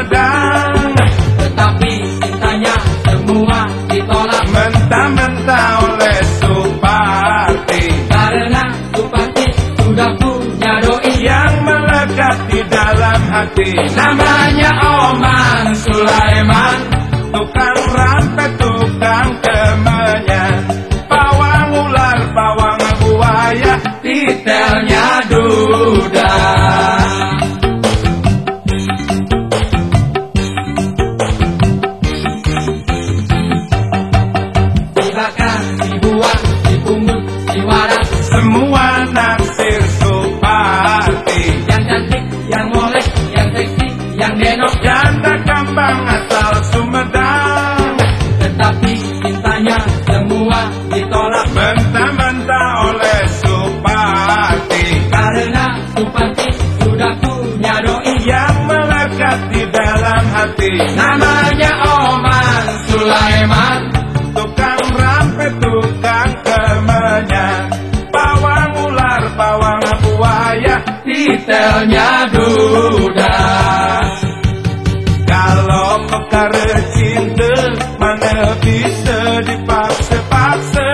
Sumedang, tetapi cintanya semua ditolak mentah-mentah oleh Suparti. karena Suparti sudah punya doi Yang melekat di dalam hati, namanya Oman Sulaiman. tukang rampet, tukang kemenyan, pawang ular, pawang buaya, Titelnya duda. Dibakar, dibuang, dipungut, diwaras. semua naksir Suparti. Yang cantik, yang molek, yang seksi, yang denok. Janda kambang asal Sumedang, Tetapi cintanya semua ditolak mentah-mentah oleh Suparti. karena Suparti sudah punya doi Yang melekat di dalam hati, namanya Oman Sulaiman. tukang rampet, tukang kemenyan, pawang ular, pawang buaya, Titelnya duda. kalau perkara cinta mana bisa dipaksa-paksa.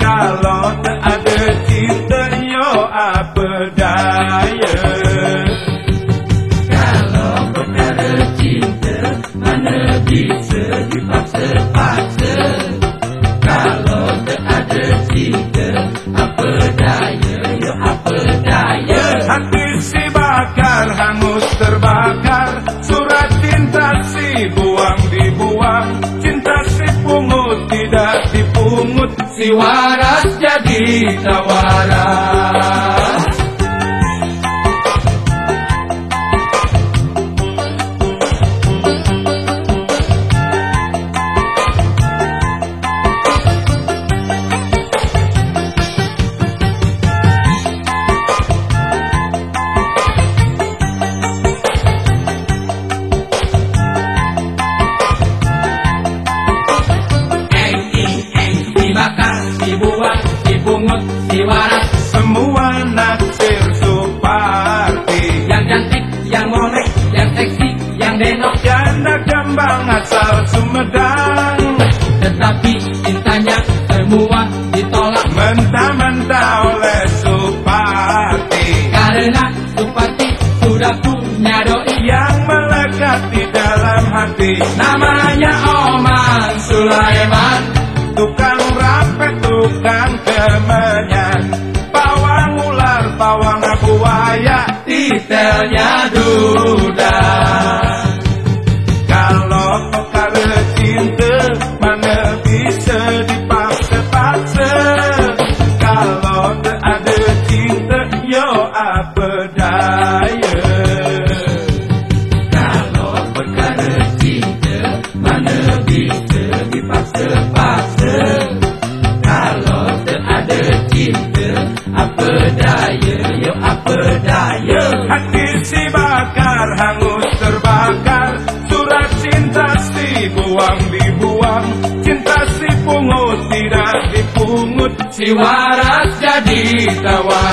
Kalau tak ada cinta, yo apa daya. Kalau perkara cinta mana bisa dipaksa-paksa. Kalau tak ada cinta apa daya, ya apa daya. Hati si bakar, hangus terbakar, surat cinta si buang dibuang, cinta si pungut tidak dipungut, Si waras jadi tak waras. Dibakar, dibuang, dipungut, diwaras. semua naksir Suparti. Yang cantik, yang molek, yang seksi, yang denok. Janda kembang asal Sumedang, Tetapi cintanya semua ditolak mentah-mentah oleh Suparti. karena Suparti sudah punya doi Yang melekat di dalam hati, namanya Oman Sulaiman. tukang rampet, tukang kemenyan, pawang ular, pawang buaya, Titelnya duda. kalau perkara cinta mana bisa dipaksa-paksa. Kalau tak ada cinta, yo apa daya. Kalau perkara cinta mana bisa dipaksa-paksa. Kalau tak ada cinta apa daya, yo apa daya. Hati si bakar, hangus terbakar, surat cinta si buang dibuang, cinta si pungut tidak dipungut, Si waras jadi tak waras.